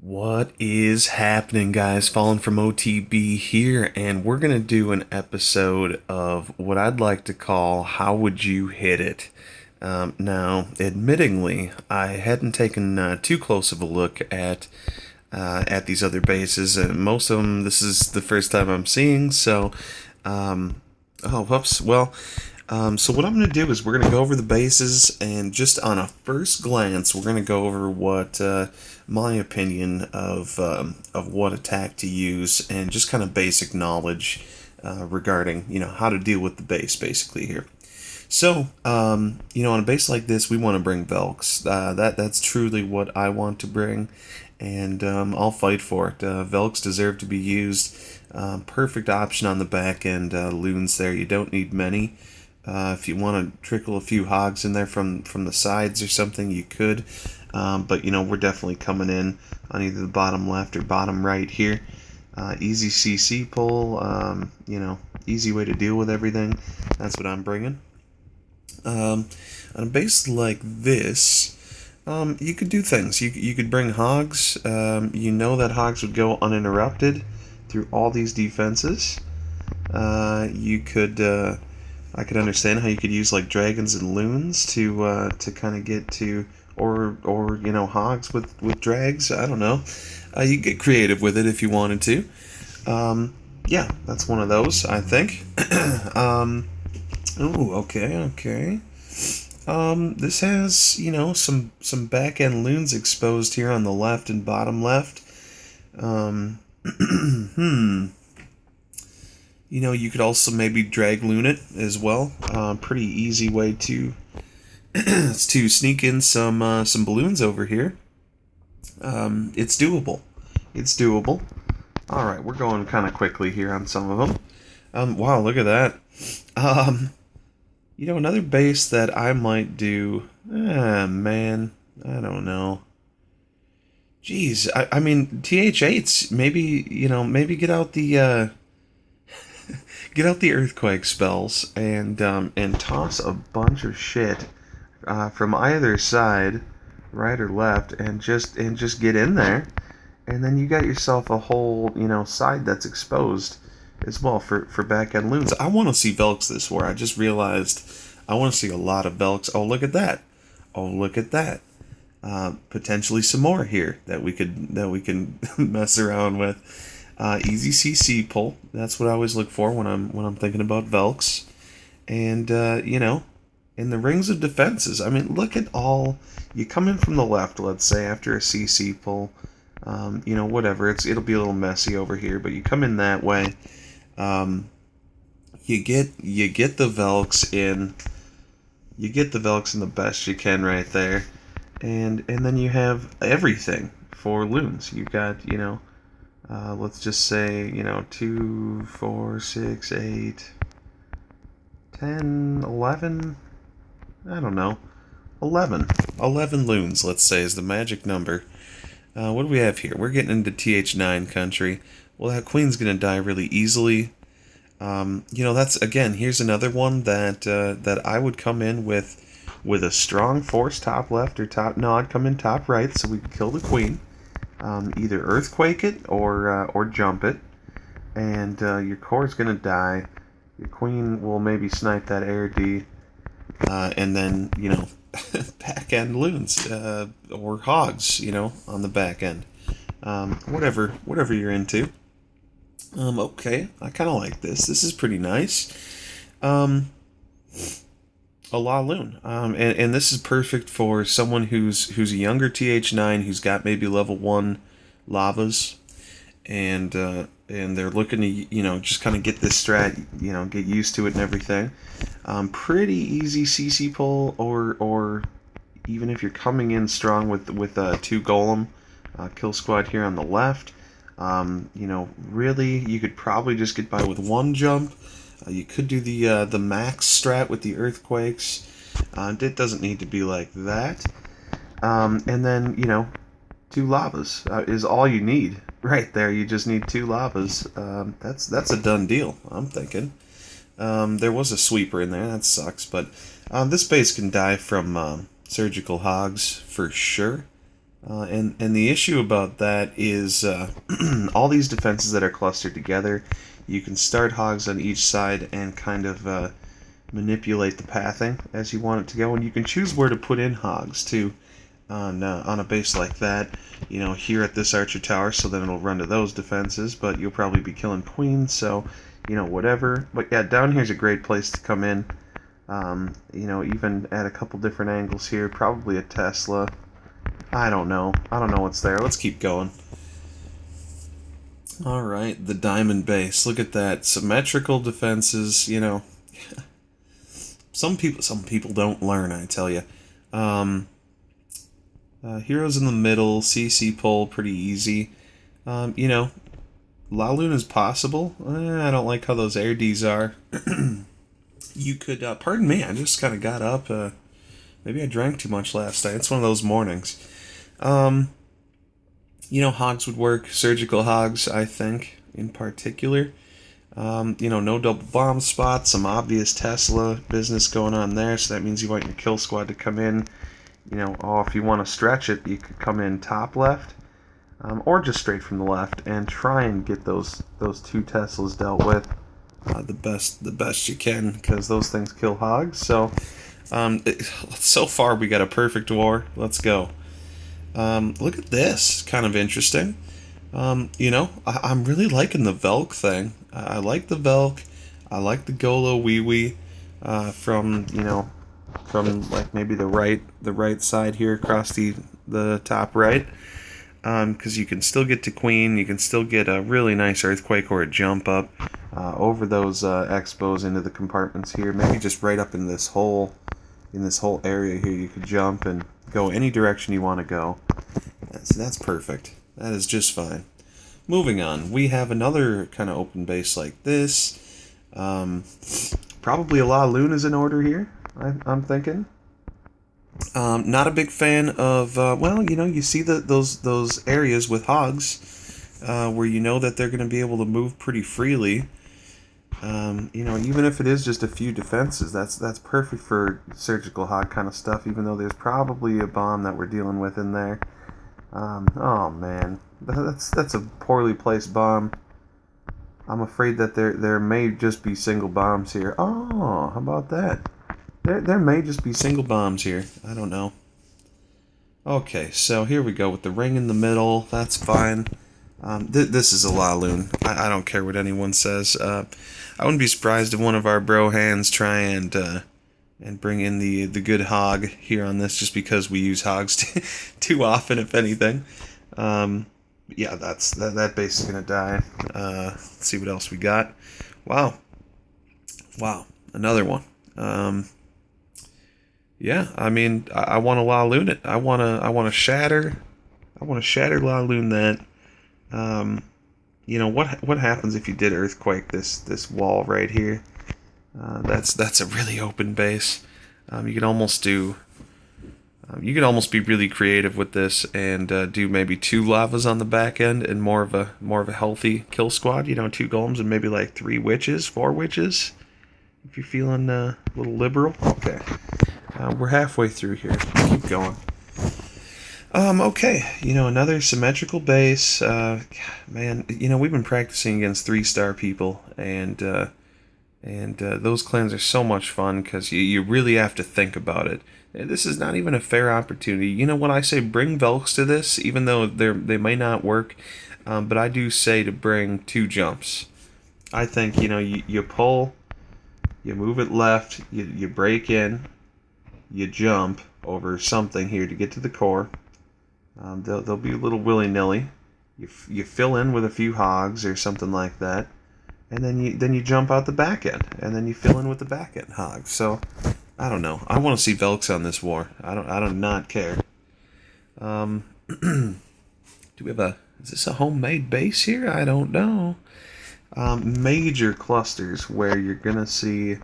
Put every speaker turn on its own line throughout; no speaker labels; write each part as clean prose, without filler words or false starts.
What is happening, guys? Fallen from OTB here, and we're going to do an episode of what I'd like to call How Would You Hit It? Now, admittingly, I hadn't taken too close of a look at these other bases, and most of them this is the first time I'm seeing, so, oh, whoops, well, so what I'm going to do is we're going to go over the bases, and just on a first glance, we're going to go over what my opinion of what attack to use, and just kind of basic knowledge regarding how to deal with the base basically here. So on a base like this, we want to bring Velks. That's truly what I want to bring, and I'll fight for it. Velks deserve to be used. Perfect option on the back end. Loons there. You don't need many. If you want to trickle a few hogs in there from the sides or something, you could. But we're definitely coming in on either the bottom left or bottom right here. Easy CC pull. Easy way to deal with everything. That's what I'm bringing. On a base like this, you could do things. You could bring hogs. That hogs would go uninterrupted through all these defenses. You could. I could understand how you could use like dragons and loons to kind of get to, or hogs with drags. I don't know. You get creative with it if you wanted to. Yeah, that's one of those, I think. Okay. This has some back end loons exposed here on the left and bottom left. You could also maybe drag loon it as well. Pretty easy way to to sneak in some balloons over here. It's doable. It's doable. All right, we're going kind of quickly here on some of them. Wow, look at that. Another base that I might do. Man, I don't know. Jeez, I mean TH8s. Maybe get out the. Get out the earthquake spells and toss a bunch of shit from either side, right or left, and just get in there, and then you got yourself a whole side that's exposed as well for back end loons. I want to see Velks this war. I just realized I want to see a lot of Velks. Oh, look at that! Oh, look at that! Potentially some more here that we can mess around with. Easy CC pull. That's what I always look for when I'm thinking about Velks. And in the rings of defenses, I mean, look at all. You come in from the left, let's say, after a CC pull. Whatever. It'll be a little messy over here, but you come in that way. You get the Velks in. You get the Velks in the best you can right there, and then you have everything for loons. You got let's just say, 2, 4, 6, 8, 10, 11, I don't know, 11. 11 loons, let's say, is the magic number. What do we have here? We're getting into TH9 country. Well, that queen's going to die really easily. That's, again, here's another one that I would come in with a strong force top left or top, no, I'd come in top right so we can kill the queen. Either earthquake it or jump it, and your core is gonna die. Your queen will maybe snipe that air D, and then back end loons or hogs, on the back end. Whatever you're into. Okay, I kind of like this. This is pretty nice. A La Loon. And this is perfect for someone who's a younger TH9 who's got maybe level 1 lavas, and they're looking to just kind of get this strat, get used to it and everything. Pretty easy CC pull, or even if you're coming in strong with 2 golem kill squad here on the left. Really you could probably just get by with 1 jump. You could do the max strat with the earthquakes. It doesn't need to be like that. And then 2 lavas is all you need right there. You just need 2 lavas. That's a done deal, I'm thinking. There was a sweeper in there. That sucks, but this base can die from surgical hogs for sure. And the issue about that is all these defenses that are clustered together, you can start hogs on each side and kind of manipulate the pathing as you want it to go, and you can choose where to put in hogs too on a base like that. You know, here at this archer tower, so then it'll run to those defenses, but you'll probably be killing queens, so you know, whatever. But yeah, down here's a great place to come in. You know, even at a couple different angles here, probably a Tesla. I don't know what's there. Let's keep going. All right, the diamond base. Look at that. Symmetrical defenses, you know. Some people don't learn, I tell you. Heroes in the middle, CC pull, pretty easy. You know, La Luna is possible. I don't like how those air Ds are. You could, pardon me, I just kind of got up. Maybe I drank too much last night. It's one of those mornings. You know, hogs would work. Surgical hogs, I think, in particular. You know, no double bomb spots. Some obvious Tesla business going on there. So that means you want your kill squad to come in. You know, if you want to stretch it, you could come in top left. Or just straight from the left and try and get those two Teslas dealt with the best you can, because those things kill hogs. So so far we got a perfect war. Let's go. Look at this, kind of interesting. You know, I'm really liking the Velk thing. I like the Velk. I like the Golo Wee Wee from, you know, from like maybe the right side here across the top right. Because you can still get to queen, you can still get a really nice earthquake or a jump up over those expos into the compartments here. Maybe just right up in this whole area here, you could jump and go any direction you want to go. That's perfect. That is just fine. Moving on, we have another kind of open base like this. Probably a La Luna's in order here, I'm thinking. Not a big fan of, well, you know, you see those areas with hogs where you know that they're going to be able to move pretty freely. You know, even if it is just a few defenses, that's perfect for surgical hog kind of stuff, even though there's probably a bomb that we're dealing with in there. Oh man, that's a poorly placed bomb. I'm afraid that there may just be single bombs here. Oh, how about that? There may just be single bombs here. I don't know. Okay, so here we go with the ring in the middle. That's fine. This is a La Lune. I don't care what anyone says. I wouldn't be surprised if one of our bro hands try and bring in the good hog here on this, just because we use hogs too often, if anything. Yeah, that base is gonna die. Let's see what else we got. Wow, another one. Yeah, I mean, I want to La Lune it. I want to shatter La Lune that. You know, what happens if you did earthquake this wall right here? That's a really open base. You could almost do. You could almost be really creative with this and do maybe 2 lavas on the back end and more of a healthy kill squad. You know, 2 golems and maybe like 3 witches, 4 witches. If you're feeling a little liberal, okay. We're halfway through here. Keep going. Okay, you know, another symmetrical base. Man, you know, we've been practicing against 3-star people, and those clans are so much fun because you really have to think about it. This is not even a fair opportunity. You know, when I say bring Velks to this, even though they may not work, but I do say to bring 2 jumps. I think, you know, you pull, you move it left, you break in, you jump over something here to get to the core. They'll be a little willy-nilly. You fill in with a few hogs or something like that, and then you jump out the back end, and then you fill in with the back end hogs. So I don't know. I want to see Velks on this war. I do not care. Do we have is this a homemade base here? I don't know. Major clusters where you're gonna see.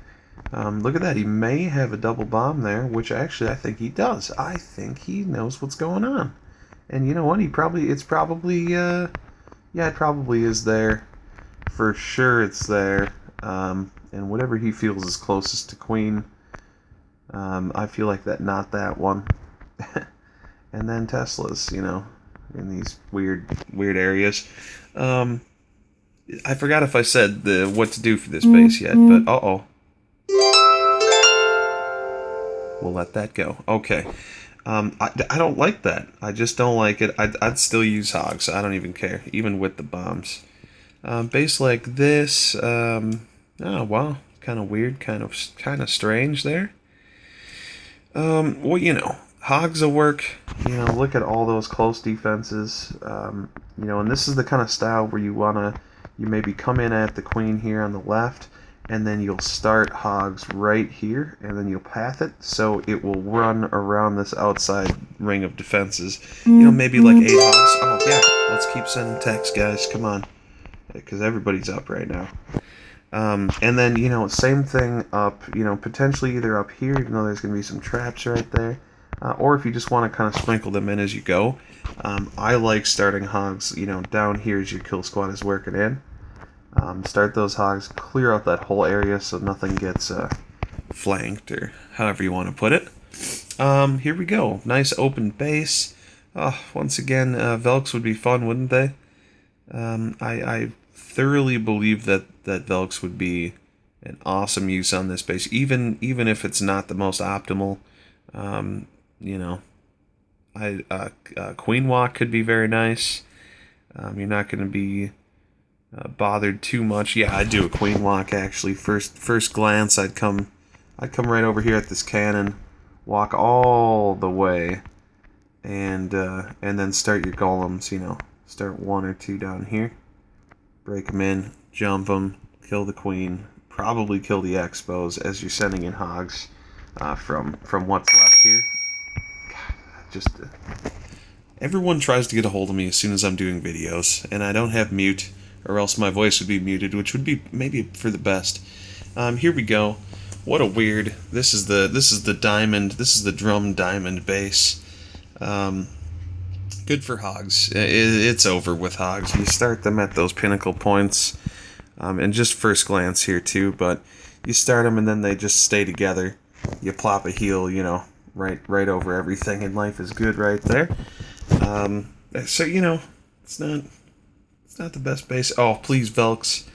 Look at that. He may have a double bomb there, which actually I think he does. I think he knows what's going on. And you know what? It probably yeah, it probably is there. For sure it's there. And whatever he feels is closest to queen. I feel like not that one. and then Teslas, you know, in these weird areas. I forgot if I said what to do for this base yet, but we'll let that go. Okay. I don't like that. I just don't like it. I'd still use hogs. I don't even care, even with the bombs. Base like this. Oh wow, kind of weird, kind of strange there. Well, you know, hogs will work. You know, look at all those close defenses. You know, and this is the kind of style where you maybe come in at the queen here on the left, and then you'll start hogs right here, and then you'll path it so it will run around this outside ring of defenses. You know, maybe like 8 hogs. Oh yeah, let's keep sending text, guys. Come on, because everybody's up right now. And then, you know, same thing up, you know, potentially either up here, even though there's going to be some traps right there, or if you just want to kind of sprinkle them in as you go. I like starting hogs, you know, down here as your kill squad is working in. Start those hogs, clear out that whole area so nothing gets flanked, or however you want to put it. Here we go. Nice open base. Once again, Velks would be fun, wouldn't they? I thoroughly believe that Velks would be an awesome use on this base, even if it's not the most optimal. You know, Queen Walk could be very nice. You're not going to be bothered too much. Yeah, I'd do a Queen Walk actually. First glance, I'd come right over here at this cannon, walk all the way, and then start your golems. You know, start 1 or 2 down here. Break them in, jump them, kill the queen, probably kill the expos as you're sending in hogs from what's left here. Just everyone tries to get a hold of me as soon as I'm doing videos, and I don't have mute, or else my voice would be muted, which would be maybe for the best. Here we go. What a weird. This is the diamond. This is the drum diamond base. Good for hogs. It's over with hogs. You start them at those pinnacle points, and just first glance here too, but you start them and then they just stay together. You plop a heal, you know, right over everything, and life is good right there. So, you know, it's not the best base. Oh, please, Velks.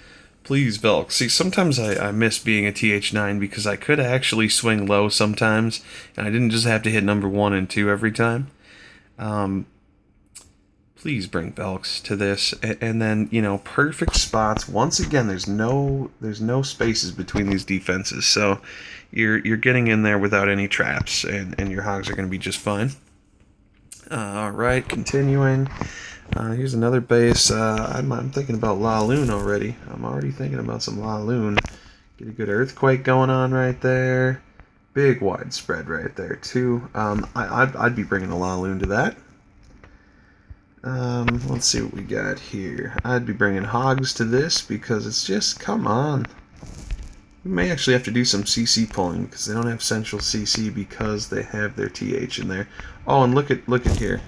Please, Velks. See, sometimes I miss being a TH9 because I could actually swing low sometimes, and I didn't just have to hit number 1 and 2 every time. Please bring Velks to this, and then, you know, perfect spots. Once again, there's no spaces between these defenses, so you're getting in there without any traps, and your hogs are going to be just fine. All right, continuing. Here's another base. I'm thinking about La Lune already. I'm already thinking about some La Lune. Get a good earthquake going on right there. Big widespread right there too. I'd be bringing a La Lune to that. Let's see what we got here. I'd be bringing hogs to this because it's just, come on. We may actually have to do some CC pulling because they don't have central CC because they have their TH in there. Oh, and look at here.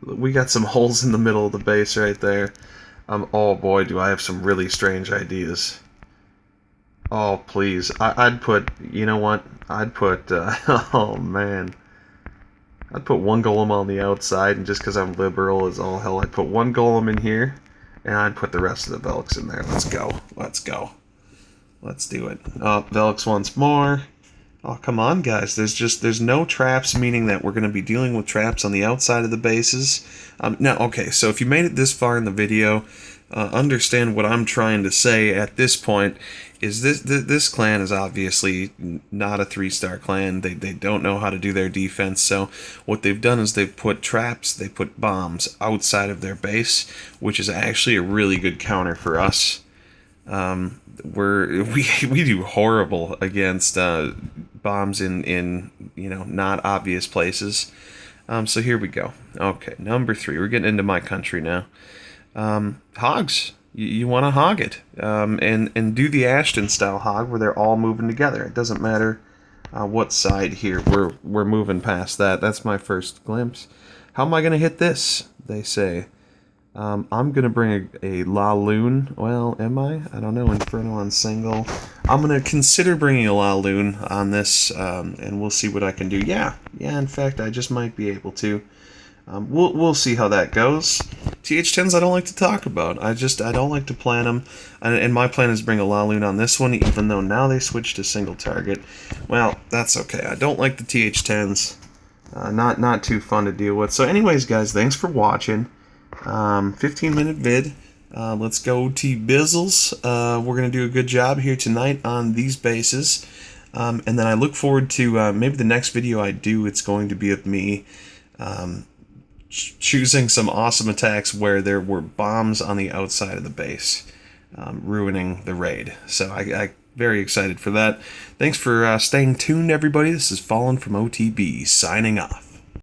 We got some holes in the middle of the base right there. Oh boy, do I have some really strange ideas. Oh, please. I'd put, you know what? I'd put, oh man. I'd put 1 golem on the outside, and just because I'm liberal as all hell, I'd put 1 golem in here, and I'd put the rest of the Velks in there. Let's go. Let's go. Let's do it. Oh, Velks once more. Oh, come on, guys. There's no traps, meaning that we're going to be dealing with traps on the outside of the bases. Now, okay, so if you made it this far in the video, understand what I'm trying to say at this point is this clan is obviously not a 3-star clan. They don't know how to do their defense, so what they've done is they've put traps, they put bombs outside of their base, which is actually a really good counter for us. We do horrible against bombs in you know, not obvious places. So here we go. Okay, number 3. We're getting into my country now. Hogs. You want to hog it, and do the Ashton style hog where they're all moving together. It doesn't matter what side here. We're moving past that. That's my first glimpse. How am I going to hit this? They say. I'm going to bring a La Lune. Well, am I? I don't know. Inferno on single. I'm going to consider bringing a La Lune on this, and we'll see what I can do. Yeah, in fact, I just might be able to. We'll see how that goes. TH10s I don't like to talk about. I don't like to plan them. And my plan is to bring a La Lune on this one, even though now they switched to single target. Well, that's okay. I don't like the TH10s. Not too fun to deal with. So anyways, guys, thanks for watching. 15-minute vid. Let's go T Bizzles. We're going to do a good job here tonight on these bases. And then I look forward to maybe the next video I do, it's going to be of me choosing some awesome attacks where there were bombs on the outside of the base, ruining the raid. So I very excited for that. Thanks for staying tuned, everybody. This is Fallen from OTB, signing off.